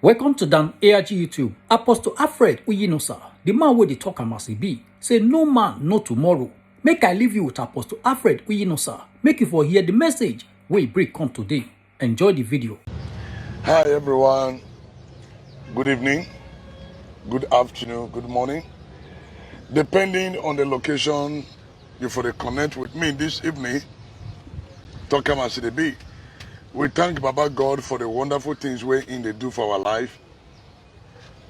Welcome to Dan ARG YouTube. Apostle Alfred Uyinosa, the man where they talk am as he be, say no man, no tomorrow. Make I leave you with Apostle Alfred Uyinosa. Make you for hear the message where he break come today. Enjoy the video. Hi everyone. Good evening, good afternoon, good morning. Depending on the location, you for the connect with me this evening, talk am as it be. We thank Baba God for the wonderful things we in they do for our life.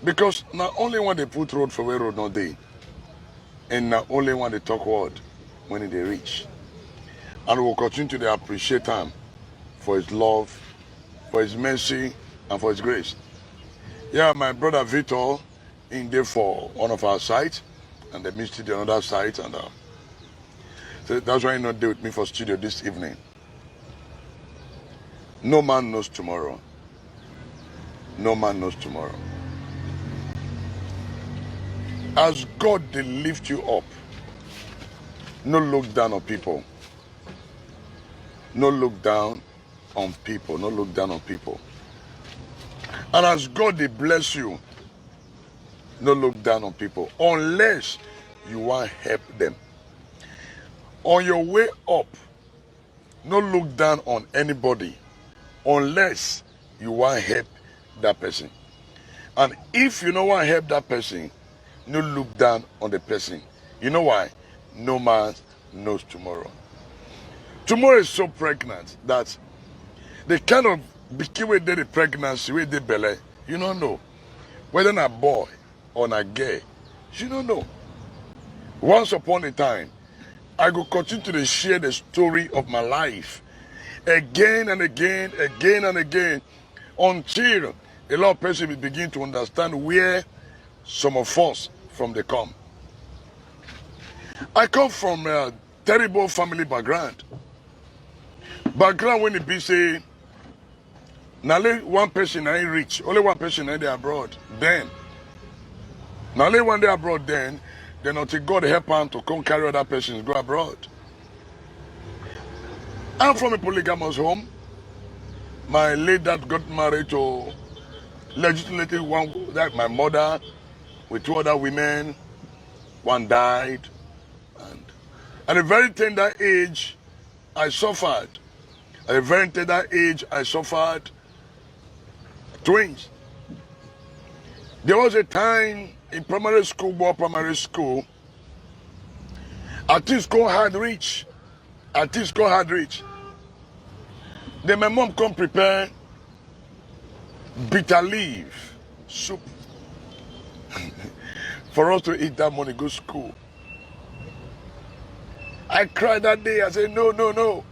Because not only when they put road for where road no day, and not only when they talk word when they reach. And we will continue to appreciate him for his love, for his mercy, and for his grace. Yeah, my brother Victor in there for one of our sites, and they missed the another site, and so that's why you're not there with me for studio this evening. No man knows tomorrow. No man knows tomorrow. As God they lift you up, no look down on people. No look down on people. No look down on people. And as God they bless you, no look down on people unless you want to help them. On your way up, no look down on anybody unless you want to help that person. And if you don't want to help that person, no look down on the person. You know why? No man knows tomorrow. Tomorrow is so pregnant that the kind of bikini with the pregnancy with the belly, you don't know. Whether a boy or a girl, you don't know. Once upon a time, I will continue to share the story of my life again and again, until a lot of people will begin to understand where some of us from they come. I come from a terrible family background. Background when it be say, now only one person ain't rich, only one person ain't abroad. Then, now only one day abroad then until God help him to come carry other persons go abroad. I'm from a polygamous home. My late dad got married to legitimately one, like my mother, with two other women. One died. And at a very tender age, I suffered. At a very tender age, I suffered twins. There was a time in primary school, at least go hard reach. Then my mom come prepare bitter leaf soup for us to eat that morning, go school. I cried that day. I said, no.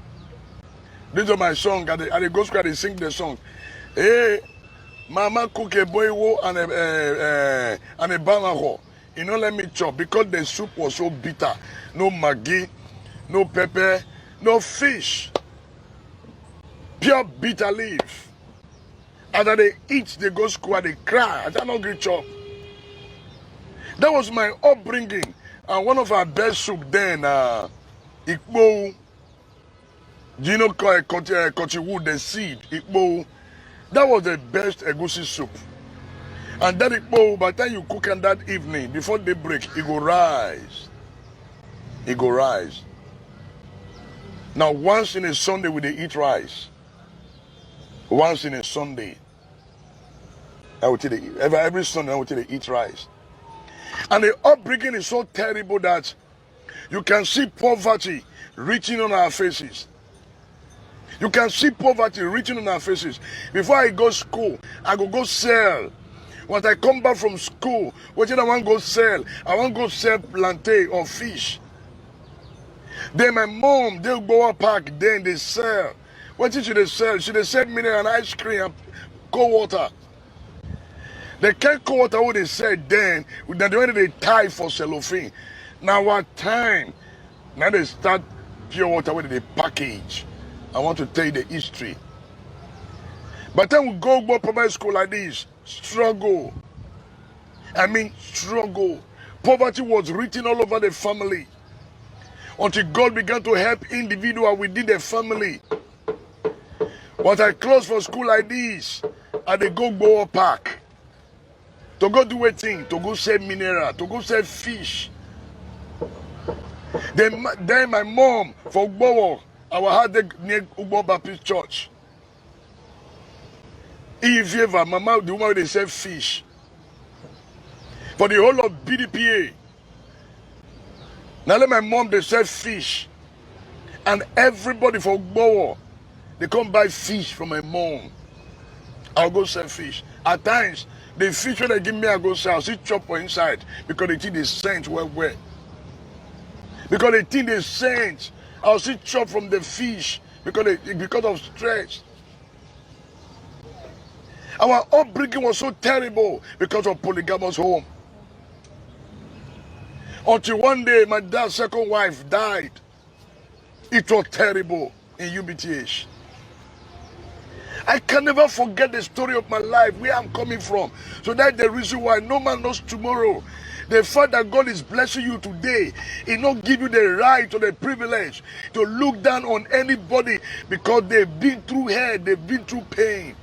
This is my song. I go school, I sing the song. Hey, mama cook a boy and a bamaho. You know, let me chop because the soup was so bitter. No maggi, no pepper, no fish. Pure bitter leaf. After they eat, they go school, they cry. I don't agree chop. That was my upbringing. And one of our best soup then, ikbo. Do you know cotton wood, the seed, ikbo? That was the best egusi soup. And that ikbo, by the time you cook on that evening, before daybreak, it go rise. It go rise. Now, once in a Sunday, we they eat rice. Once in a Sunday, I would tell you, every Sunday, I would tell you, eat rice. And the upbringing is so terrible that you can see poverty reaching on our faces. You can see poverty reaching on our faces. Before I go to school, I go sell. Once I come back from school, what did I want to go sell? I want to go sell plantain or fish. Then my mom, they'll go up park, then they sell. What did they sell? They sell me an ice cream and cold water. The cold water what they said then, that the way they tie for cellophane. Now what time? Now they start pure water with the package. I want to tell you the history. By the time we go primary school like this, struggle. I mean struggle. Poverty was written all over the family. Until God began to help individuals within the family. Once I closed for school like this, I dey go park to go do a thing, to go sell mineral, to go sell fish. Then my mom for Ugbowo, our house near Ugbowo Baptist Church. If ever, mama, the woman they sell fish. For the whole of BDPA. Now let my mom they sell fish. And everybody for Ugbowo, they come buy fish from my mom. I'll go sell fish. At times, the fish when they give me, I go sell. I'll see chopper inside because they think they scent well. Because they think they scent. I'll see chop from the fish because of stress. Our upbringing was so terrible because of polygamous home. Until one day, my dad's second wife died. It was terrible in UBTH. I can never forget the story of my life, where I'm coming from. So that's the reason why no man knows tomorrow. The fact that God is blessing you today, He not give you the right or the privilege to look down on anybody because they've been through hell, they've been through pain.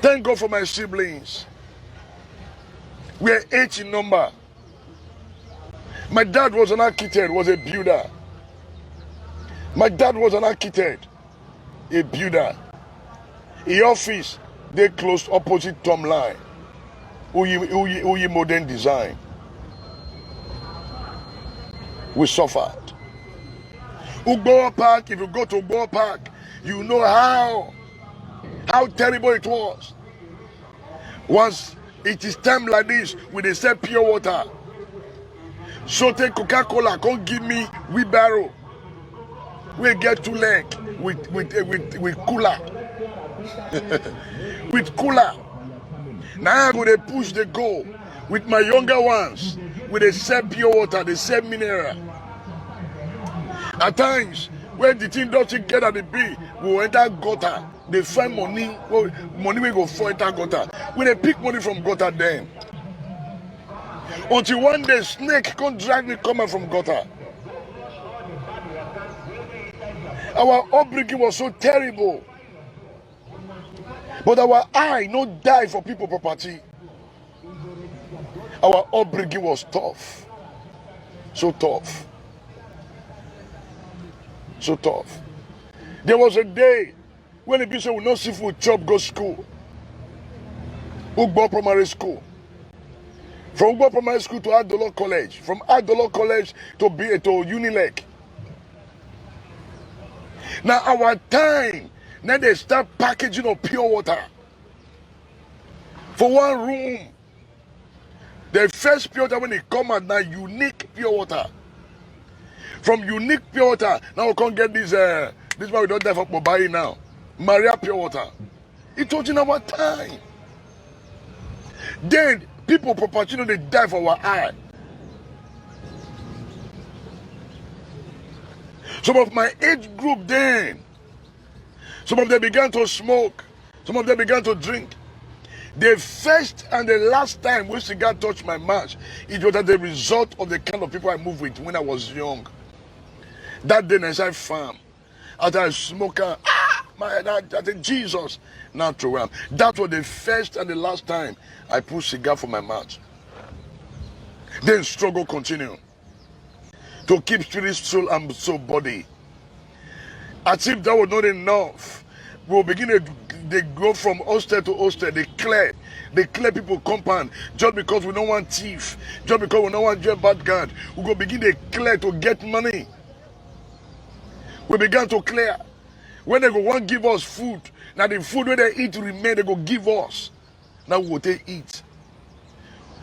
Thank God for my siblings. We're 8 in number. My dad was an architect, was a builder. My dad was an architect, a builder. In office, they closed opposite Tom Line. Uyi modern design. We suffered. Ugbowo Park, if you go to Ugbowo Park, you know how terrible it was. Once it is time like this, we dey sell pure water. So take Coca-Cola, come give me wheelbarrow. We get 2 legs with cooler. With cooler. Now I'm going to push the goal with my younger ones. With they sell pure water, they sell mineral. At times, when the thing doesn't get at the bay, we will enter gutter. They find money we go for enter gutter. We they pick money from gutter then. Until one day, snake come drag me coming from gutter. Our upbringing was so terrible. But our eye no die for people property. Our upbringing was tough. So tough. So tough. There was a day when the people would not see food chop go school. Ugbowo Primary School. From Ugbowo Primary School to Adolo College. From Adolo College to Unileg. Now our time, now they start packaging of pure water. For one room, the first pure water when they come out now, unique pure water. From unique pure water, now we can't get this one we don't have for mobile now. Maria pure water. It was in our time. Then people property they die for our eye. Some of my age group then, some of them began to smoke, some of them began to drink. The first and the last time when cigar touched my mouth, it was as the result of the kind of people I moved with when I was young. That day, I said, farm. As I smoke, I said, Jesus, now throw him. That was the first and the last time I put cigar for my mouth. Then struggle continue. To keep spirit, soul, and soul body. As if that was not enough, we will begin to they go from hostel to hostel. They clear people compound just because we don't want thief, just because we don't want join bad guard. We go begin to clear to get money. We began to clear. When they go want give us food, now the food where they eat remain, they go give us. Now we will take eat.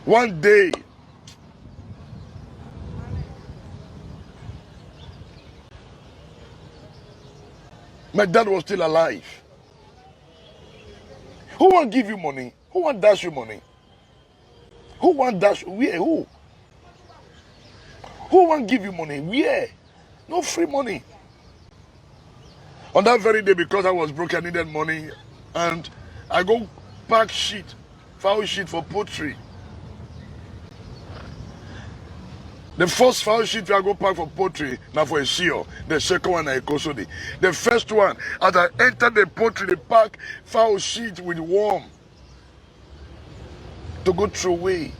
One day. My dad was still alive. Who want give you money? Who want dash you money? Who want dash? Where? Who? Who want give you money? Where? No free money. On that very day, because I was broke, I needed money, and I go pack foul sheet for poultry. The first foul sheet I go pack for poultry, now for a seal. The second one I kosodi. The first one, as I enter the poultry, they pack foul sheet with worm to go through away.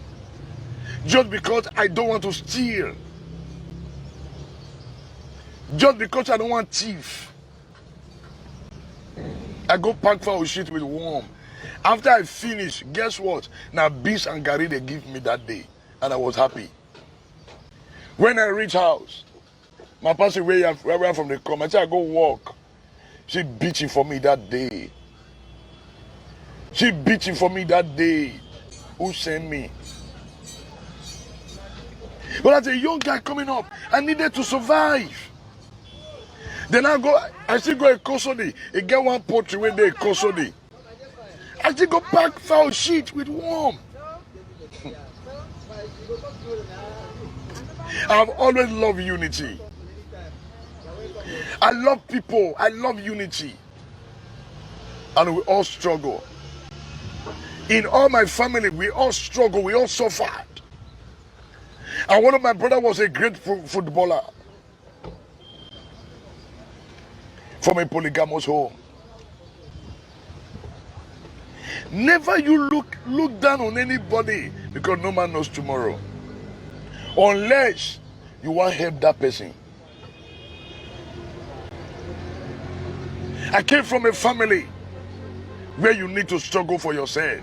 Just because I don't want to steal. Just because I don't want thief. I go pack foul sheet with worm. After I finish, guess what? Now beans and garri they give me that day. And I was happy. When I reach house, my pastor where from the come, I say I go walk. She beating for me that day. She beating for me that day. Who sent me? But as a young guy coming up, I needed to survive. Then I still go a Kosodi. I get one poultry when they Kosodi. I still go pack foul sheet with worm. I've always loved unity. I love people. I love unity. And we all struggle. In all my family, we all struggle. We all suffered. And one of my brothers was a great footballer. From a polygamous home. Never you look down on anybody because no man knows tomorrow. Unless you want to help that person. I came from a family where you need to struggle for yourself.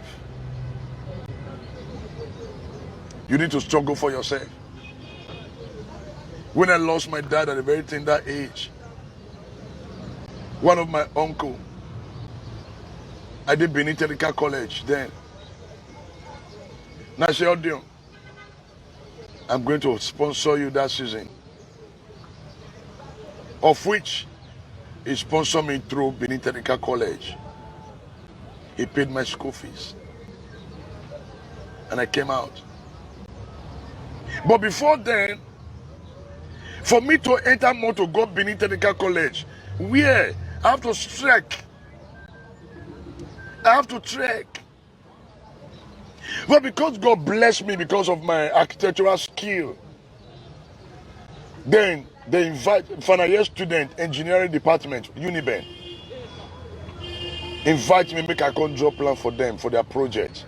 You need to struggle for yourself. When I lost my dad at a very tender age, one of my uncle, I did Benitelica College then. Now she audio. I'm going to sponsor you that season. Of which he sponsored me through Benitelica College. He paid my school fees. And I came out. But before then, for me to enter more to go Benitelica College, where I have to trek. I have to trek. But because God blessed me because of my architectural skill, then they invite final year student, engineering department, Uniben. Invite me, make a control plan for them, for their project.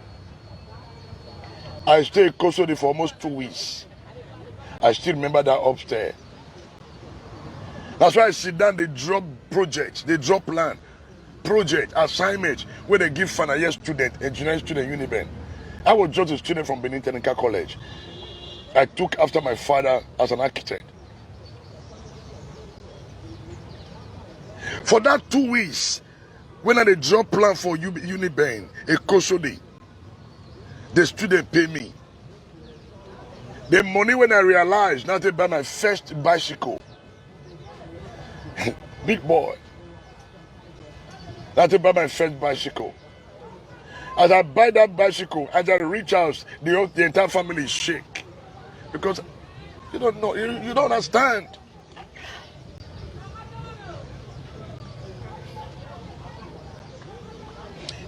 I stayed custody for almost 2 weeks. I still remember that upstairs. That's why I sit down, they drop projects, they drop plan, project, assignment, where they give final year student, engineering student, Uniben. I was just a student from Benitelica College. I took after my father as an architect. For that 2 weeks, when I drop plan for Uniben, a Kosodi, the student pay me. The money when I realized, now to buy my first bicycle. Big boy. Now to buy my first bicycle. As I buy that bicycle, as I reach out, the entire family is shake. Because you don't know, you don't understand.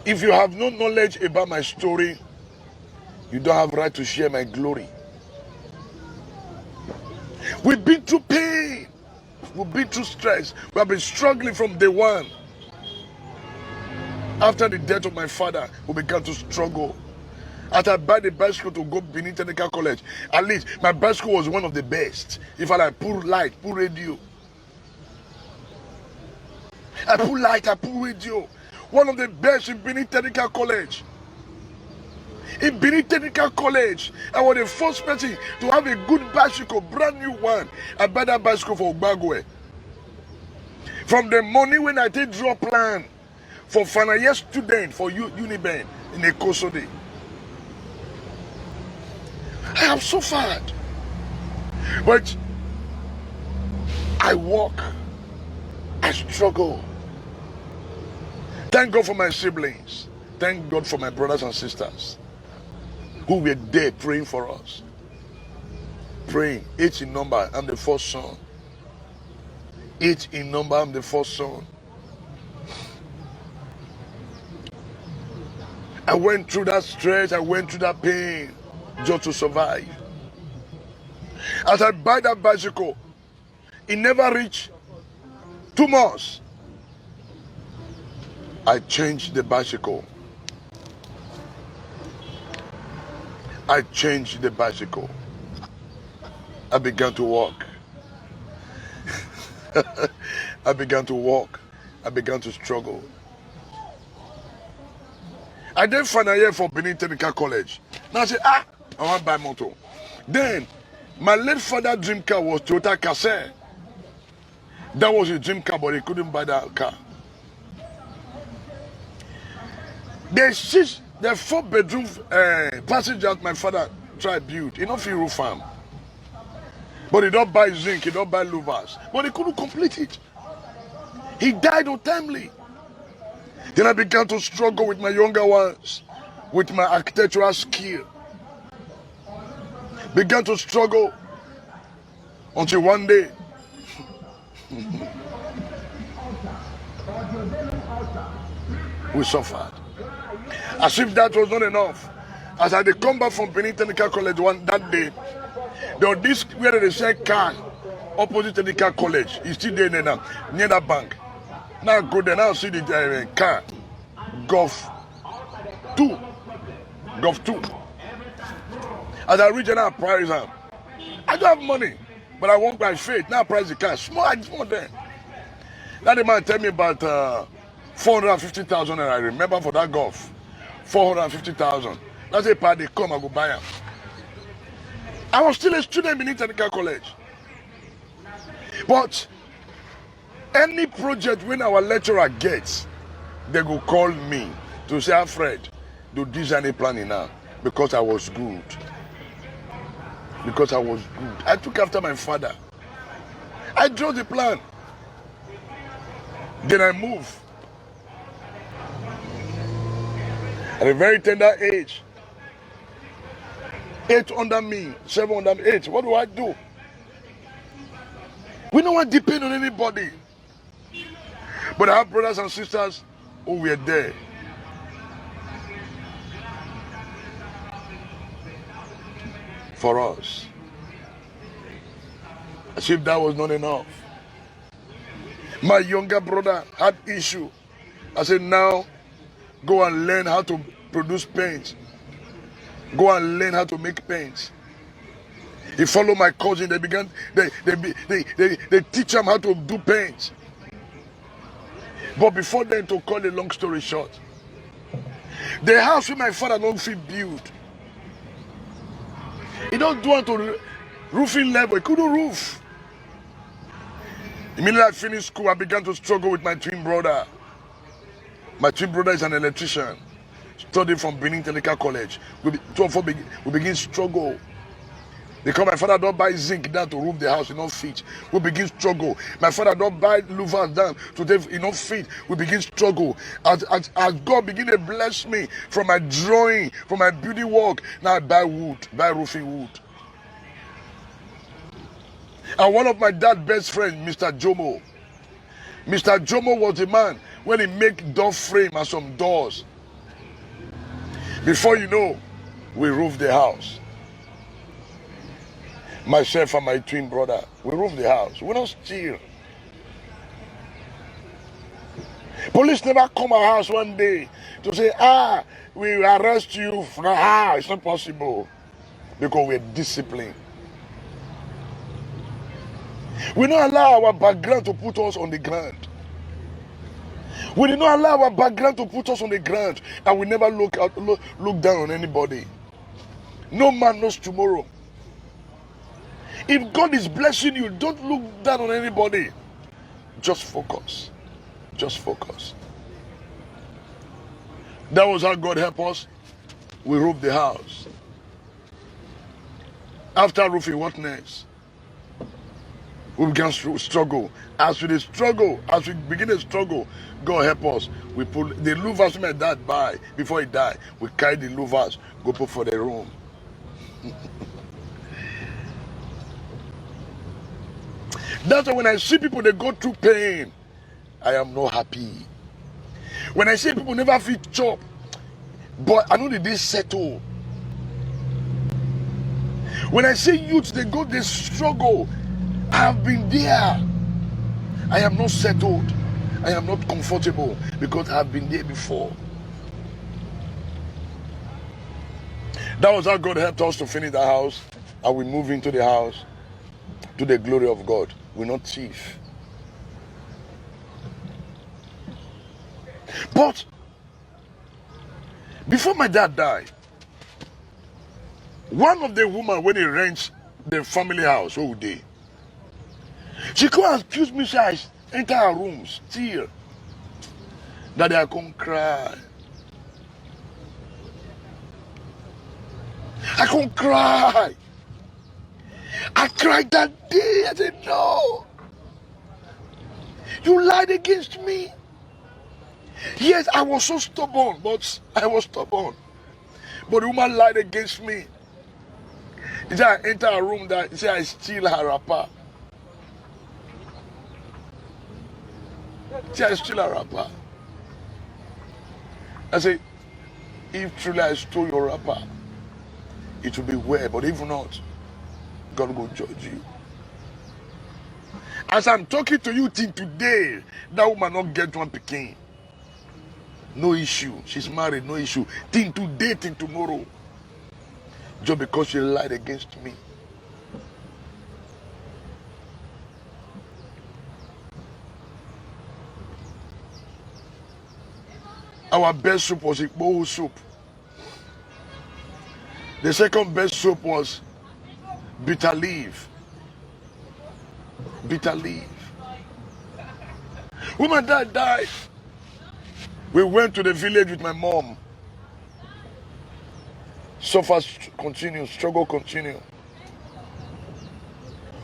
If you have no knowledge about my story, you don't have right to share my glory. We've been through pain. We've been through stress. We have been struggling from day one. After the death of my father, we began to struggle. As I buy the bicycle to go Benitelica College, at least my bicycle was one of the best. If I like put light, put radio. I put light, I put radio. One of the best in Benitelica College. In Benitelica College, I was the first person to have a good bicycle, brand new one. I bought that bicycle for Ogbagwe. From the money when I did draw plan for final year student for Uniben in a Kosode. I have suffered. But I walk. I struggle. Thank God for my siblings. Thank God for my brothers and sisters who were there praying for us. Praying. 8 in number, I'm the first son. 8 in number, I'm the first son. I went through that stress, I went through that pain just to survive. As I buy that bicycle, it never reached 2 months. I changed the bicycle. I changed the bicycle. I began to walk. I began to walk. I began to struggle. I then find a year for Benin Technical College. Now I say, I want to buy motor. Then, my late father's dream car was Toyota Cassette. That was his dream car, but he couldn't buy that car. The 4-bedroom passage that my father tried build, he don't feel roof farm. But he don't buy zinc, he don't buy louvers. But he couldn't complete it. He died untimely. Then I began to struggle with my younger ones, with my architectural skill. Began to struggle until one day, we suffered. As if that was not enough. As I did come back from Benin Technical College that day, there was this where they said car opposite Technical College. It's still there now, near that bank. Now I go there, now see the car. Golf 2. As I reach now price, I don't have money, but I want my faith. Now price the car. Small, I just want that. That the man tell me about 450,000, and I remember for that golf. 450,000. That's a part they come, I go buy them. I was still a student in Technical College. But any project when our lecturer gets, they go call me to say, Alfred, do design a planning now. Because I was good. Because I was good. I took after my father. I drew the plan. Then I move. At a very tender age. 8 under me, 7 under me, 8. What do I do? We don't want to depend on anybody. But I have brothers and sisters who were there. For us. As if that was not enough. My younger brother had issue. I said, now go and learn how to produce paint. Go and learn how to make paint. He followed my cousin. They teach him how to do paint. But before then, to cut a long story short, the house with my father don't feel built. He don't want to roofing level. He couldn't roof. Immediately I finished school, I began to struggle with my twin brother. My twin brother is an electrician, studying from Benin Technical College. We begin struggle. Because my father don't buy zinc down to roof the house, he don't fit. We begin struggle. My father don't buy louvers down to take, he don't fit. We begin struggle. As God begin to bless me from my drawing, from my beauty work, now I buy wood, buy roofing wood. And one of my dad's best friends, Mr. Jomo. Mr. Jomo was the man when he make door frame and some doors. Before you know, we roofed the house. Myself and my twin brother, we roofed the house. We don't steal. Police never come our house one day to say, we will arrest you. It's not possible. Because we're disciplined. We don't allow our background to put us on the ground. We did not allow our background to put us on the ground, and we never look down on anybody. No man knows tomorrow. If God is blessing you, don't look down on anybody. Just focus. Just focus. That was how God helped us. We roofed the house. After roofing, what next? We began to struggle. As we begin to struggle, God help us. We pull the louvers my dad buy before he died. We carry the louvers, go put for the room. That's why when I see people, they go through pain, I am not happy. When I see people never fit chop, but I know that they settle. When I say youth, they struggle. I have been there. I am not settled. I am not comfortable because I have been there before. That was how God helped us to finish the house, and we move into the house to the glory of God. We're not thief. But before my dad died, one of the women, when he rents the family house, oh day, she come and accuse me, say I enter her room, still, that I can't cry. I can't cry. I cried that day. I said, no. You lied against me. Yes, I was so stubborn, but I was stubborn. But the woman lied against me. He said I enter a room that he said I steal her wrapper. He said I steal her wrapper. I said, if truly I stole your wrapper, it will be well, but if not, God will judge you. As I'm talking to you till today, that woman not get one pikin. No issue. She's married, no issue. Till today, till tomorrow. Just because she lied against me. Our best soup was Igbo soup. The second best soup was bitter leaf. Bitter leaf. When my dad died, we went to the village with my mom. Suffer continue, struggle continue.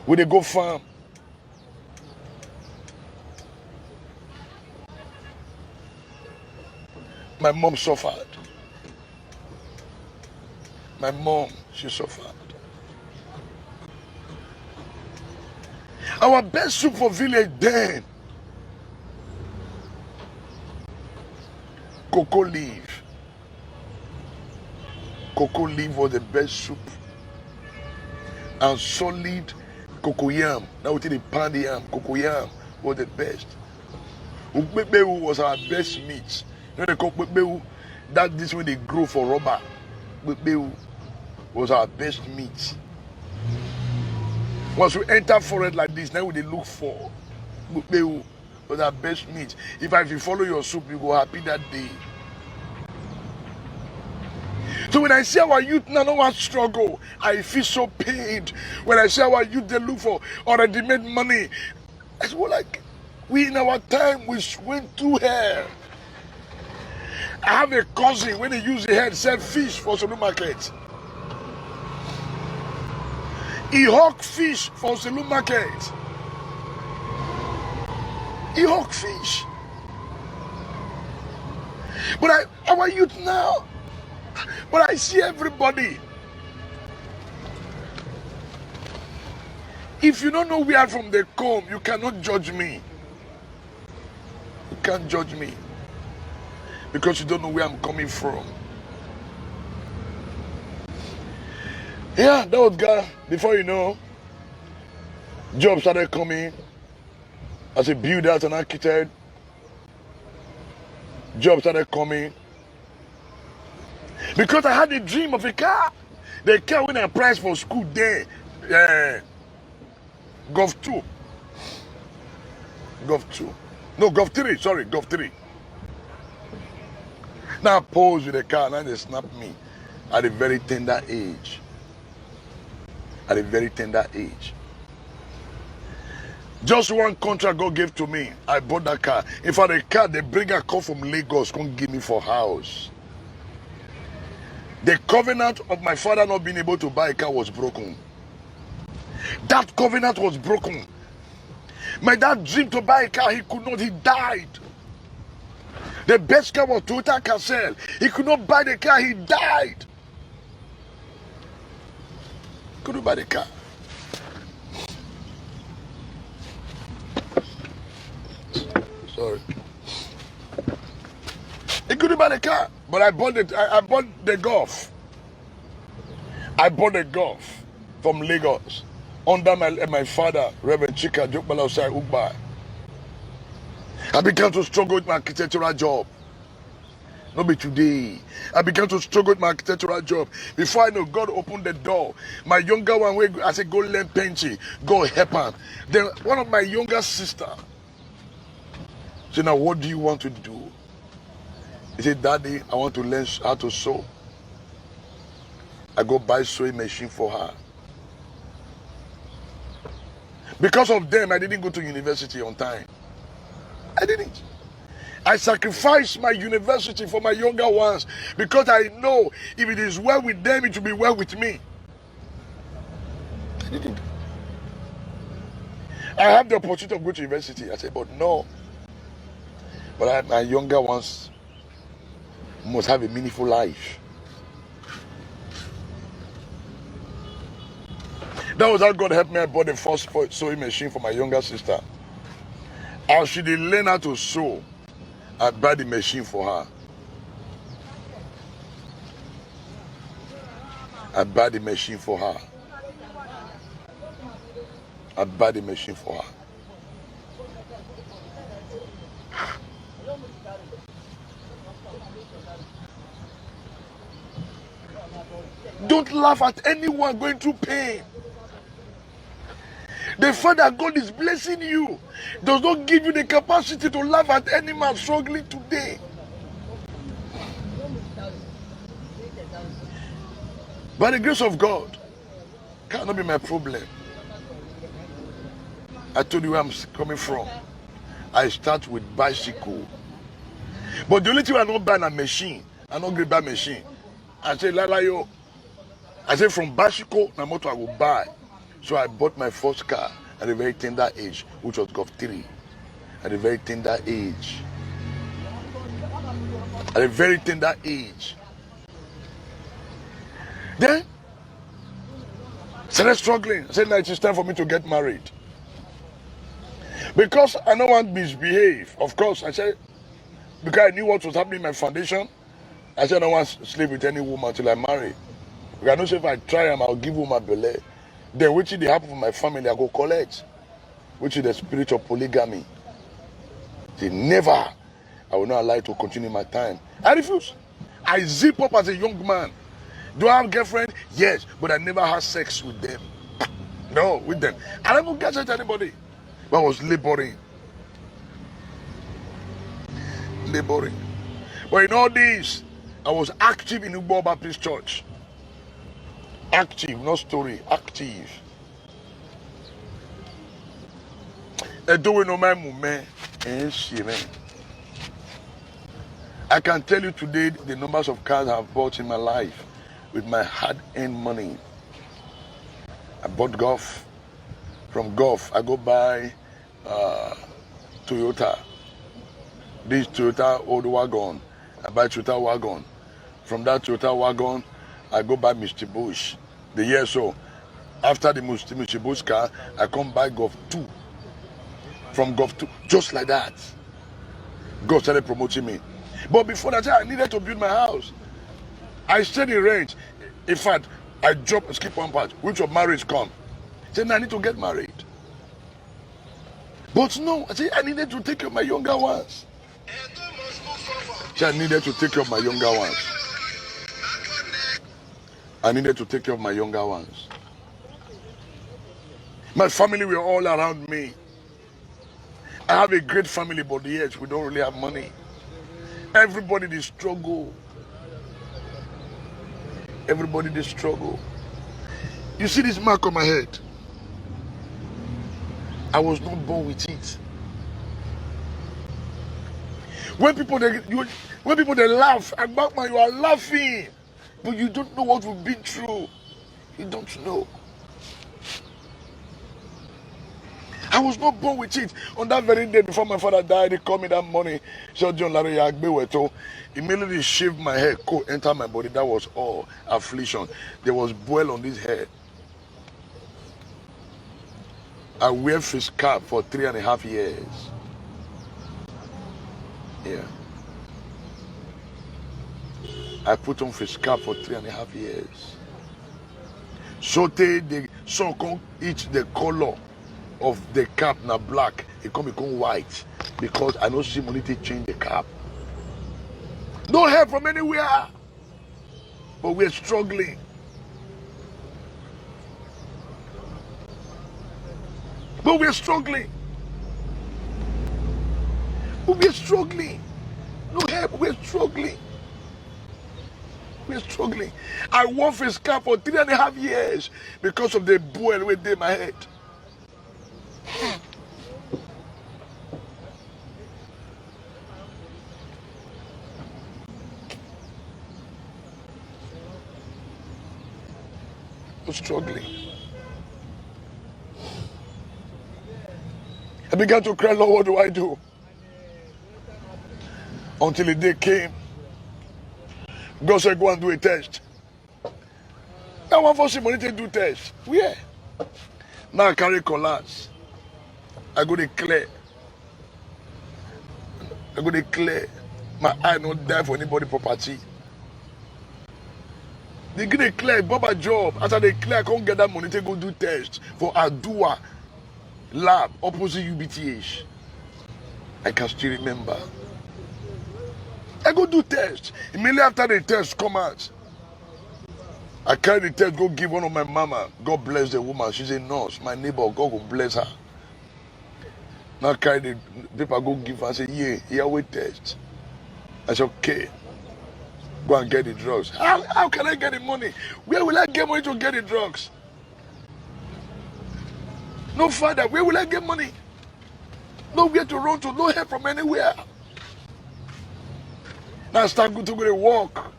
We dey go farm. My mom suffered. My mom, she suffered. Our best soup for village then, cocoa leaf. Cocoa leaf was the best soup. And solid cocoa yam. Now we take the pound yam. Cocoa yam was the best. Ukpekpewu was our best meat. You know they call ukpekpewu? That this when they grow for rubber. Ukpekpewu was our best meat. Once we enter forest like this, now we they look for ukpekpewu was our best meat. If you follow your soup, you go happy that day. So when I see our youth now no one struggle, I feel so pained. When I see our youth they look for already made money, I say, well, like we in our time we went through hell. I have a cousin when he use the head sell fish for Selu market. He hawk fish for Selu market. He hawk fish. But our youth now. But I see everybody. If you don't know where from they come, you cannot judge me. You can't judge me. Because you don't know where I'm coming from. Yeah, that was God. Before you know, jobs started coming. As a builder, as an architect. Jobs started coming. Because I had a dream of a car. The car when I priced for school there. Gov 2. Gov 2. No, Gov 3. Sorry, Gov 3. Now I pose with the car and they snap me at a very tender age. At a very tender age. Just one contract God gave to me. I bought that car. In fact, the car, they bring a car from Lagos, come give me for house. The covenant of my father not being able to buy a car was broken. That covenant was broken. My dad dreamed to buy a car, he could not, he died. The best car was Toyota Cassell. He could not buy the car, he died. Couldn't buy the car. Sorry. He couldn't buy the car. But I bought the Golf. I bought the Golf. from Lagos under my father, Reverend Chika Jokbala Osai Ugba. I began to struggle with my architectural job. Not be today. I began to struggle with my architectural job. Before I know, God opened the door. My younger one, I said, go learn painting. God help him. Then one of my younger sister said, now what do you want to do? He said, Daddy, I want to learn how to sew. I go buy sewing machine for her. Because of them, I didn't go to university on time. I didn't. I sacrificed my university for my younger ones because I know if it is well with them, it will be well with me. I didn't. I have the opportunity of going to university. I said, but no. But my younger ones must have a meaningful life. That was how God helped me. I bought the first sewing machine for my younger sister. As she did learn how to sew, I buy the machine for her. I buy the machine for her. I buy the machine for her. Don't laugh at anyone going through pain. The fact that God is blessing you does not give you the capacity to laugh at any man struggling today. By the grace of God, cannot be my problem. I told you where I'm coming from. I start with bicycle. But the only thing I not buy a machine, I not buy machine. I say, Lala yo. I say from bicycle, my motor I will buy. So I bought my first car at a very tender age, which was Golf 3. At a very tender age. At a very tender age. Then, started struggling. I said, now it is time for me to get married. Because I don't want to misbehave. Of course, I said, because I knew what was happening in my foundation, I said, I don't want to sleep with any woman till I marry. Because I know if I try them, I'll give woman belay. Then which is the happen for my family, I go collect. Which is the spirit of polygamy. Say never. I will not allow it to continue my time. I refuse. I zip up as a young man. Do I have a girlfriend? Yes, but I never had sex with them. No, with them. I never get with anybody. But I was laboring. Laboring. But in all this, I was active in Ugbo Baptist Church. Active, not story, active. I can tell you today the numbers of cars I've bought in my life with my hard-earned money. I bought Golf. From Golf, I go buy Toyota. This Toyota old wagon. I buy Toyota wagon. From that Toyota wagon, I go buy Mr. Bush. The year so. After the Mr. Bush car, I come buy Golf 2. From Golf 2, just like that. God started promoting me. But before that, I needed to build my house. I stayed in rent. In fact, I dropped, skip one part, which of marriage come. I said, no, I need to get married. But no, I said, I needed to take care of my younger ones. I needed to take care of my younger ones. I needed to take care of my younger ones. My family were all around me. I have a great family, but yet we don't really have money. Everybody they struggle. Everybody they struggle. You see this mark on my head? I was not born with it. When people they laugh, and Batman, you are laughing, but you don't know what we've been through. You don't know. I was not born with it. On that very day before my father died, he called me that morning. He said, John Larry Agbeweto. Immediately shaved my hair, coat entered my body. That was all affliction. There was boil on this head. I wear face cap for 3.5 years. Yeah. I put on face cap for 3.5 years. So they sun come eat the color of the cap na black, it come become white because I no see money to change the cap. No help from anywhere, but we're struggling. But we're struggling. But we're struggling. No help, we're struggling. We're struggling. I wore face cap for 3.5 years because of the boil with in my head. I'm struggling. I began to cry, Lord, what do I do? Until the day came, God said, go and do a test. I want for somebody to do test. Where? Now I carry collars. I go declare. My eye not die for anybody property. They get declare Baba job. After they declare, I can't get that money to go do test for Adua lab opposite UBTH. I can still remember. I go do test. Immediately after the test come out, I carry the test, go give one of my mama. God bless the woman. She's a nurse. My neighbor, God will bless her. Now carry the paper, go give her. I say, yeah, here we test. I said, okay. Go and get the drugs. How can I get the money? Where will I get money to get the drugs? No father, where will I get money? Nowhere to run to, no help from anywhere. Now I start to go to walk.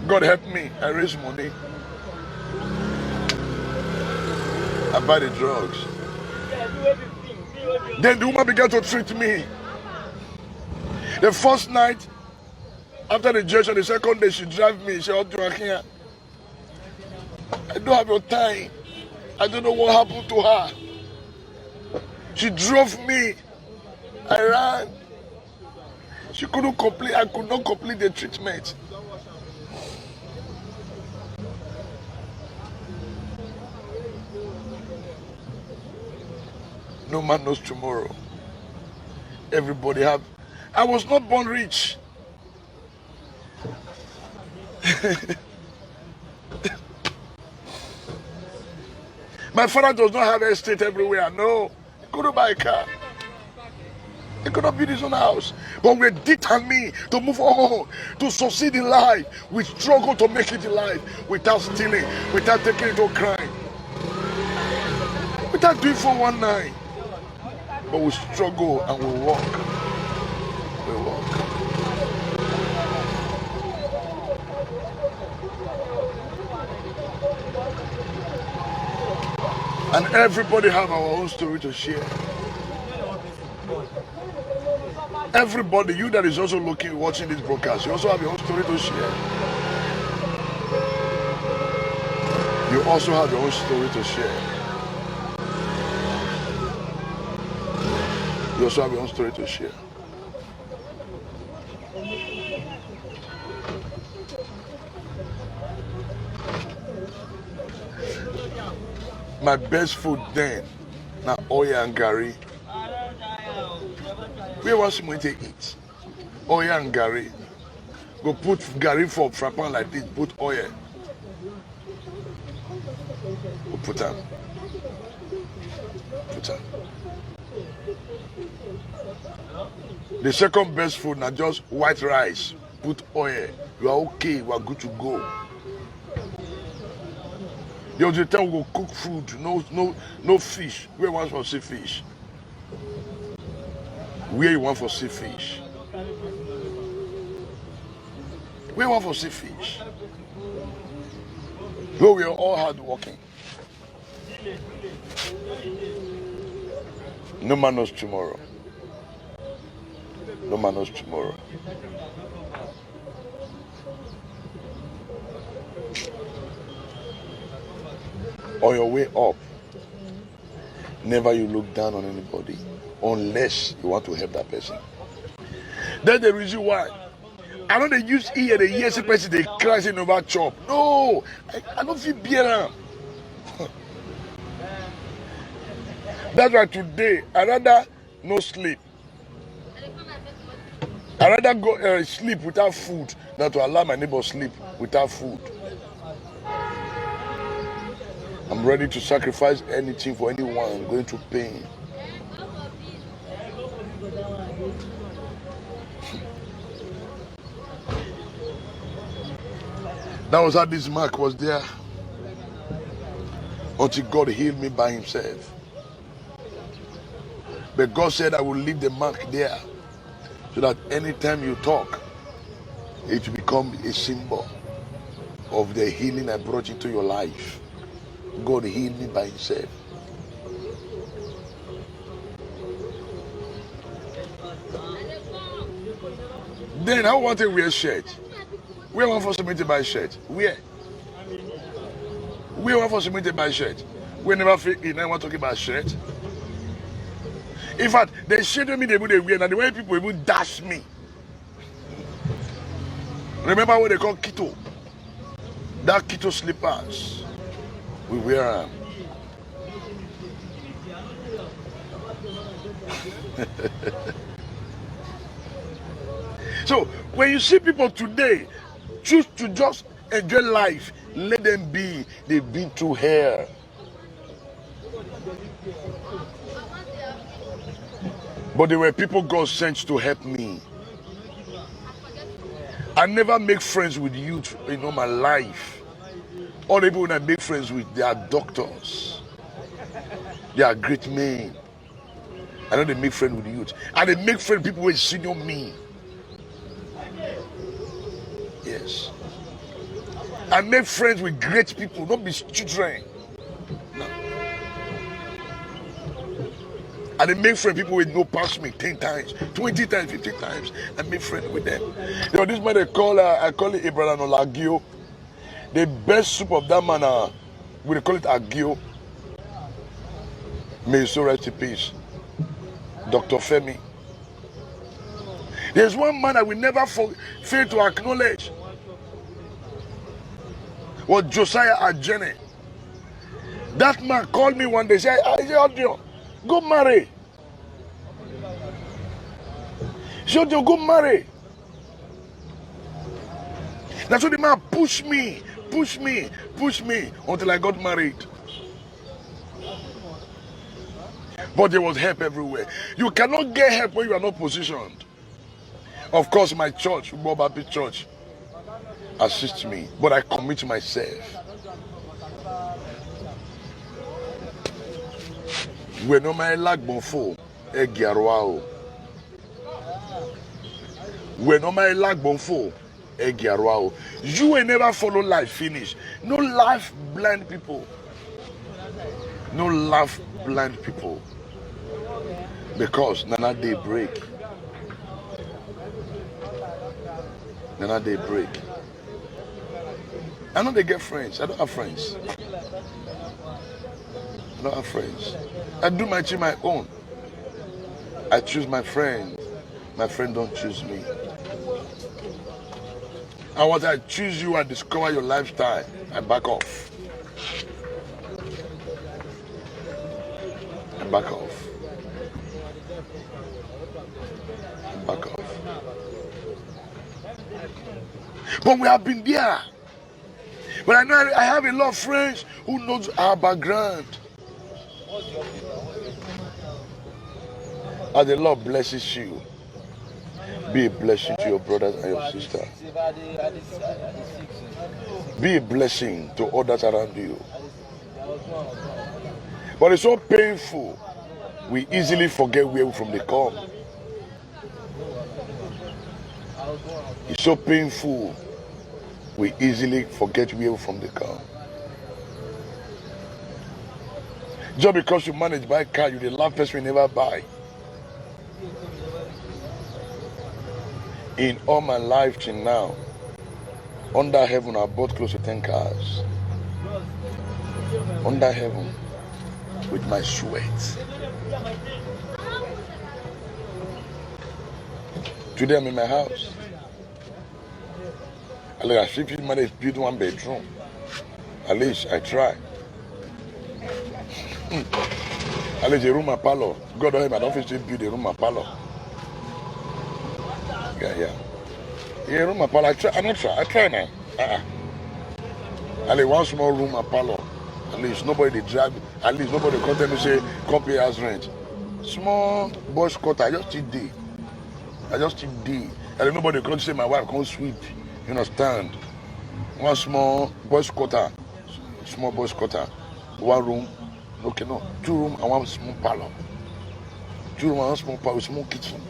God help me. I raise money. I buy the drugs. Then the woman began to treat me. The first night, after the injection, the second day, she drive me. She said, "Oh, here. I don't have your time. I don't know what happened to her." She drove me. I ran. She couldn't complete. I could not complete the treatment. No man knows tomorrow. Everybody have. I was not born rich. My father does not have estate everywhere. No. He couldn't buy a car. He could not build his own house. But we're determined to move on, to succeed in life. We struggle to make it in life without stealing, without taking into crime, without doing 419. But we struggle and we walk. We walk. And everybody have our own story to share. Everybody, you that is also watching this broadcast, you also have your own story to share. You also have your own story to share. You also have your own story to share. My best food then, now oil and gari. Where was someone to eat? Oil and gari. Go put gari for frappant like this, put oil. Go put them. Put them. The second best food now just white rice, put oil. You are okay, you are good to go. The other time we go cook food, no fish. Where you want for see fish? Where you want for see fish? Where you want for see fish? Though we are all hard working. No man knows tomorrow. No man knows tomorrow. On your way up, never you look down on anybody unless you want to help that person. That's the reason why I know they use ear, the years person they crashing over chop. No, I don't feel beer. That's why today I rather no sleep. I rather go sleep without food than to allow my neighbor sleep without food. I'm ready to sacrifice anything for anyone going through pain. That was how this mark was there until God healed me by himself. But God said I will leave the mark there so that anytime you talk, it will become a symbol of the healing I brought into your life. God healed me by himself. Then I want to wear shirt. Where want for submitted by shirt? Where? We want for submitted by shirt. We never feel it. Now want to talk about shirt. In fact, the shirt me they would wear and the way people even dash me. Remember what they call keto? That keto slippers. We wear them. So when you see people today choose to just enjoy life, let them be. They've been through hell. But there were people God sent to help me. I never make friends with youth in all my life. All the people that I make friends with, they are doctors. They are great men. I know they make friends with the youth. And they make friends with people who are senior me. Yes. I make friends with great people, not be children. No. And they make friends with people who know past me 10 times, 20 times, 50 times. I make friends with them. You know, this man I call it Abraham Olagio. The best soup of that man, we call it Agio. May so rest in peace. Dr. Femi. There's one man I will never fail to acknowledge. Was Josiah Ajene. That man called me one day, said, Audio, go marry. Audio, go marry. That's what the man pushed me until I got married. But there was help everywhere. You cannot get help when you are not positioned. Of course, my church, Ubo Baptist Church, assists me, but I commit myself. We no my lag bonfo egiarwao. We no my lag bonfo egiarwao. You will never follow life finish. No life blind people. No life blind people. Because nana day break. Nana day break. I know they get friends. I don't have friends. I don't have friends. I do my thing my own. I choose my friend. My friend don't choose me. And once I choose you, I discover your lifestyle. I back off. I back off. I back off. But we have been there. But I know I have a lot of friends who knows our background. As the Lord blesses you, be a blessing to your brothers and your sisters. Be a blessing to others around you. But it's so painful. We easily forget where from they come. It's so painful. We easily forget where from they come. Just because you manage to buy a car, you're the last person you never buy. In all my life till now, under heaven I bought close to 10 cars. Under heaven, with my sweat. Today I'm in my house. At least I fit manage build 1 bedroom. At least I try. At least a room and parlor. God help me, I don't fit build a room and parlor. Yeah. Yeah, room and parlor. I try now. At least 1 small room and parlor. At least nobody drive. At least nobody come tell me say come pay house rent. Small boys quarter. I just still dey. And then nobody come say my wife come sweep. You understand? 1 small boys quarter. Small boys quarter. 1 room. Okay, no. 2 room and 1 small parlor. 2 room and 1 small parlor, small kitchen.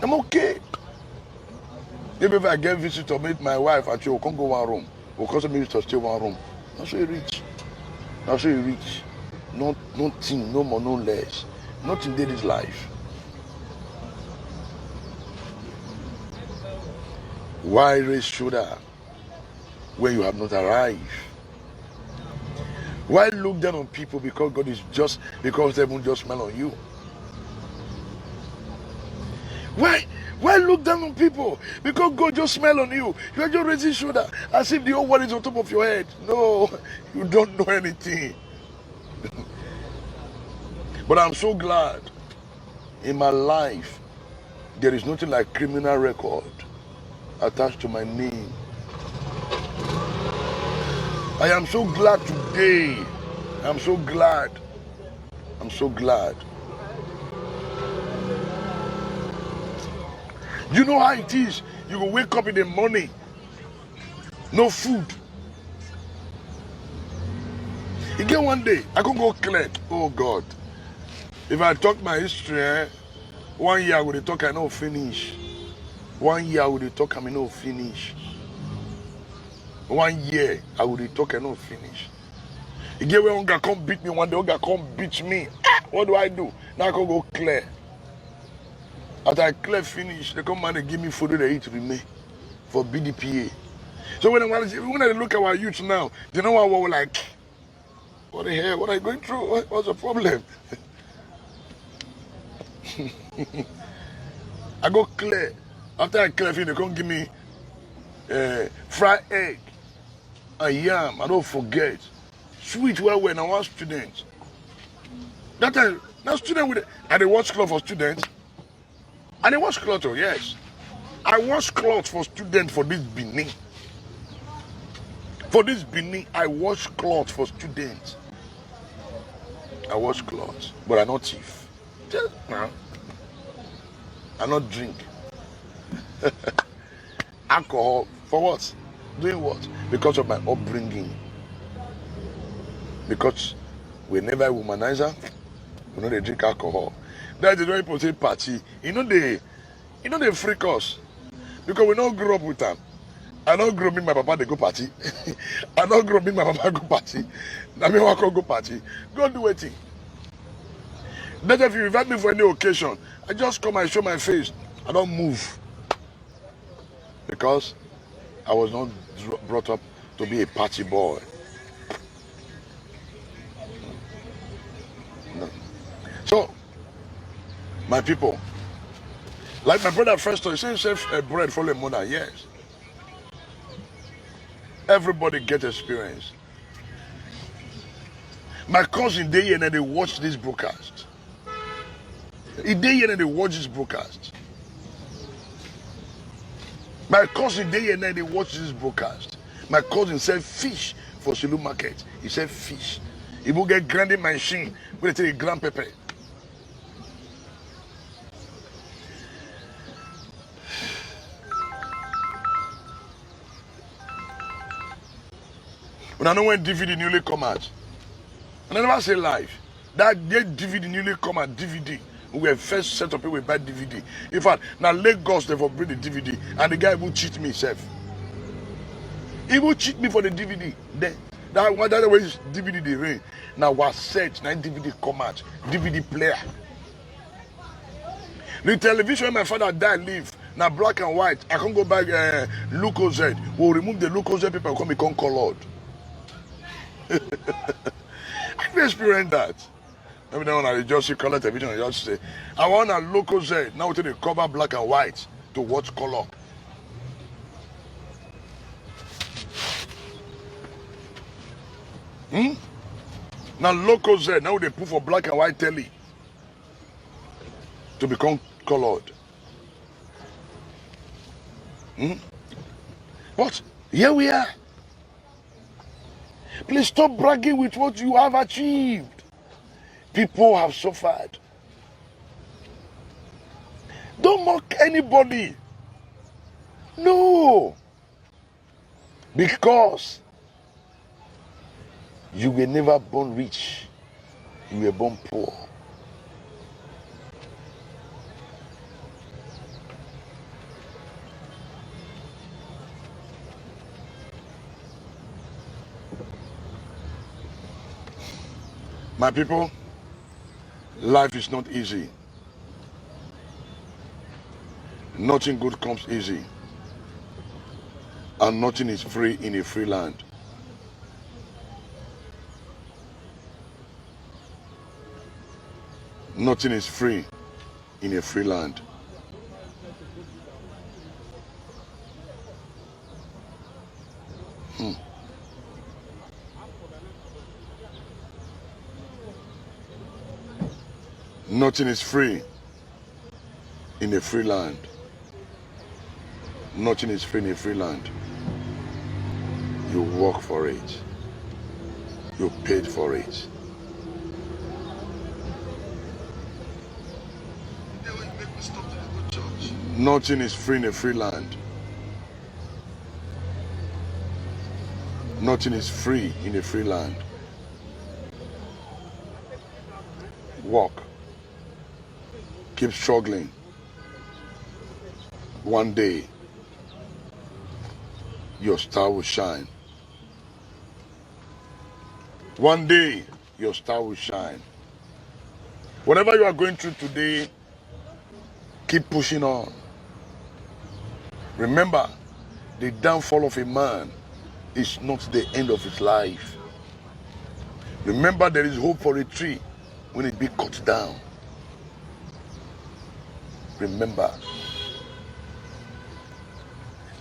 I'm okay. If I get visitor, meet my wife and she will come go 1 room. Will come me to stay 1 room. That's so rich. Nothing, no more, no less. Nothing did this life. Why raise shoulder when you have not arrived? Why look down on people because they won't just smile on you? Why look down on people because God just smile on you? You are just raising shoulder as if the whole world is on top of your head. No, you don't know anything. But I'm so glad in my life there is nothing like criminal record attached to my name. I am so glad today. I'm so glad. You know how it is. You will wake up in the morning, no food. You get 1 day, I can go clear. Oh God. If I talk my history, 1 year I will talk, I know finish. 1 year I will talk, I know finish. 1 year I will talk, I know finish. You get where Unga come beat me 1 day, Unga come beat me. What do I do? Now I can go clear. After I clear finish, they come and they give me food they eat remain for BDPA. So when I look at our youth now, they know what we're like. What the hell? What are you going through? What's the problem? I go clear. After I clear finish, they come give me fried egg and yam. I don't forget. Sweet when I was student. That time, now student with and they wash clothes for students. And I wash clothes, oh yes. I wash clothes for students for this Benin. For this Benin, I wash clothes for students. I wash clothes, but I not thief. Just now. I not drink. Alcohol for what? Doing what? Because of my upbringing. Because we never womanizer, we know they drink alcohol. That's the way people say party. You know they freak us. Because we don't grow up with them. I don't grow up with my papa, they go party. I don't grow up with my papa go party. I mean, I can go party. Go do a thing. Then if you invite me for any occasion, I just come and show my face. I don't move. Because I was not brought up to be a party boy. No. So, my people, like my brother first told, he said himself bread for the mother, yes. Everybody get experience. My cousin, they and they watch this broadcast. They and they watch this broadcast. My cousin, they watch this broadcast. My cousin said fish for Silu Market. He said fish. He will get grinding machine with a grand pepper. When I know when DVD newly come out, and I never say live, that day DVD newly come out, DVD, we were first set up people buy DVD. In fact, now Lagos they for bring the DVD, and the guy will cheat me himself. He will cheat me for the DVD. Then that way DVD they rain. Now was set, now DVD come out, DVD player. The television when my father died leave. Now black and white. I can't go back Luco Z. We'll remove the Luco Z paper and come become colored. I've experienced that. Maybe now when I just see color television, I just say, I want a local Z. Now we take the cover black and white to watch color. Now local Z, now they put for black and white telly to become colored. But here we are. Please stop bragging with what you have achieved. People have suffered. Don't mock anybody. No. Because you were never born rich. You were born poor. My people, life is not easy. Nothing good comes easy. And nothing is free in a free land. Nothing is free in a free land. Nothing is free in a free land. Nothing is free in a free land. You work for it. You paid for it. Nothing is free in a free land. Nothing is free in a free land. Walk. Keep struggling. One day, your star will shine. One day, your star will shine. Whatever you are going through today, keep pushing on. Remember, the downfall of a man is not the end of his life. Remember, there is hope for a tree when it be cut down. Remember,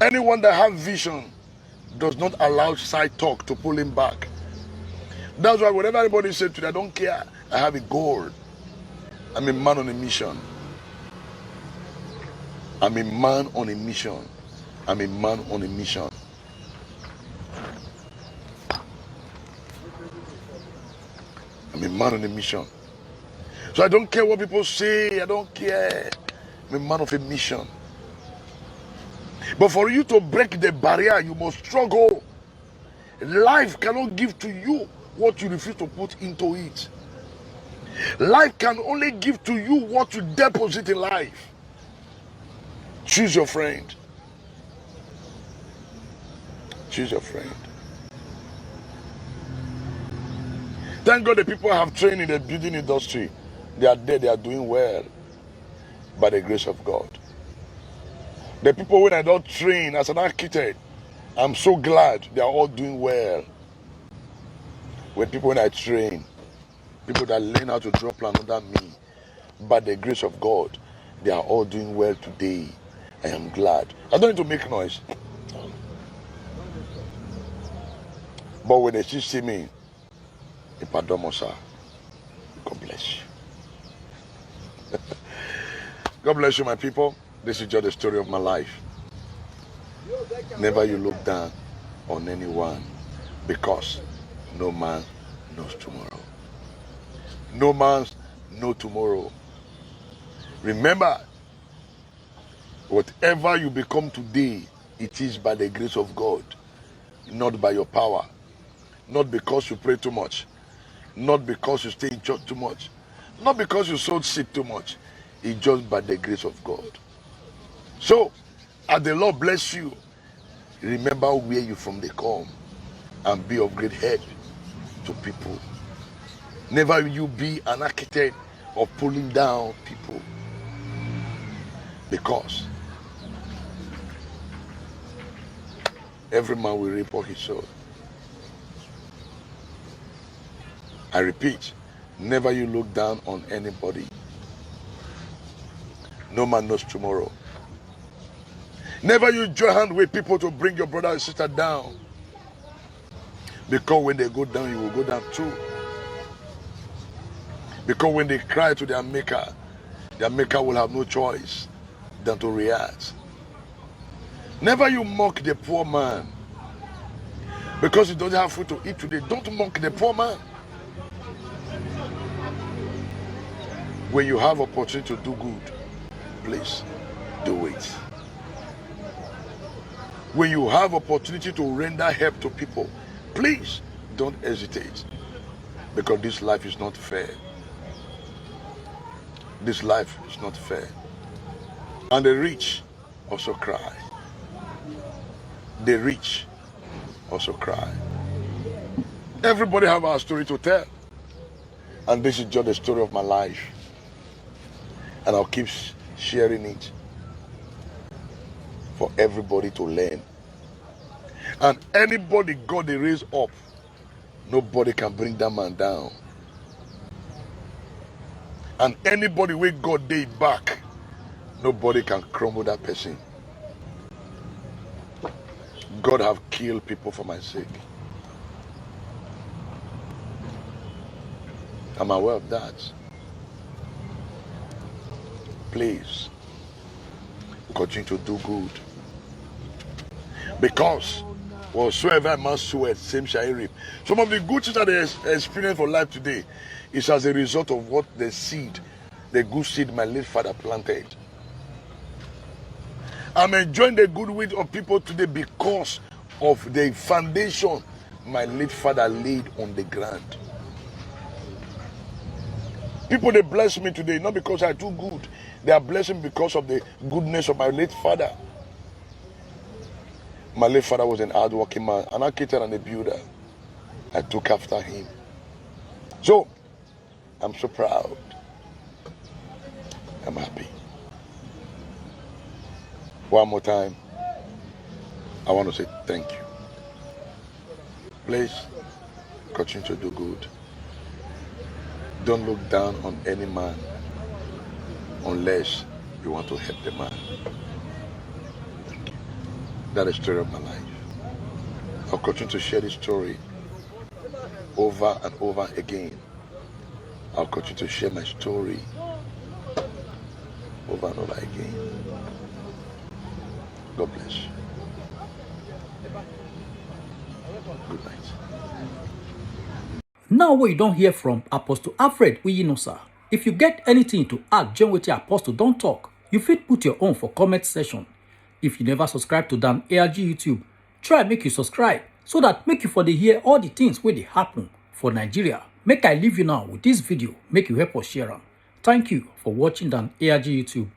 anyone that has vision does not allow side talk to pull him back. That's why whatever anybody says today, I don't care. I have a goal. I'm a man on a mission. I'm a man on a mission. I'm a man on a mission. I'm a man on a mission. So I don't care what people say. I don't care. I'm a man of a mission. But for you to break the barrier, you must struggle. Life cannot give to you what you refuse to put into it. Life can only give to you what you deposit in life. Choose your friend. Choose your friend. Thank God the people I have trained in the building industry, they are there, they are doing well by the grace of God. The people when I don't train as an architect, I'm so glad they are all doing well. When people when I train, people that learn how to draw plan under me, by the grace of God, they are all doing well today. I am glad. I don't need to make noise. But when they see me, Ipadomosa, God bless you. God bless you, my people. This is just the story of my life. Never you look down on anyone, because no man knows tomorrow. No man knows tomorrow. Remember, whatever you become today, it is by the grace of God, not by your power, not because you pray too much, not because you stay in church too much, not because you sowed seed too much. It's just by the grace of God. So, as the Lord bless you, remember where you from they come, and be of great help to people. Never will you be an architect of pulling down people, because every man will reap what he sowed. I repeat, never you look down on anybody. No man knows tomorrow. Never you join hand with people to bring your brother and sister down. Because when they go down, you will go down too. Because when they cry to their maker will have no choice than to react. Never you mock the poor man because he doesn't have food to eat today. Don't mock the poor man. When you have opportunity to do good, please do it. When you have opportunity to render help to people, please don't hesitate, because this life is not fair. This life is not fair. And the rich also cry. The rich also cry. Everybody have our story to tell. And this is just the story of my life. And I'll keep sharing it for everybody to learn. And anybody God they raise up, nobody can bring that man down. And anybody with God they back, nobody can crumble that person. God have killed people for my sake. I'm aware of that. Please continue to do good, because whatsoever a man soweth, same shall he reap. Some of the good things that they experience for life today is as a result of what the good seed my late father planted. I'm enjoying the good will of people today because of the foundation my late father laid on the ground. People, they bless me today, not because I do good. They are blessing because of the goodness of my late father. My late father was an hard-working man, an architect and a builder. I took after him. So, I'm so proud. I'm happy. One more time, I want to say thank you. Please, continue to do good. Don't look down on any man unless you want to help the man. That is the story of my life. I'll continue to share this story over and over again. I'll continue to share my story over and over again. God bless you. Good night. Now we don't hear from Apostle Alfred Uyinosa. If you get anything to add, join with your Apostle Don't Talk. You fit put your own for comment section. If you never subscribe to Dan ARG YouTube, try make you subscribe so that make you for the hear all the things where they happen for Nigeria. Make I leave you now with this video, make you help us share them. Thank you for watching Dan ARG YouTube.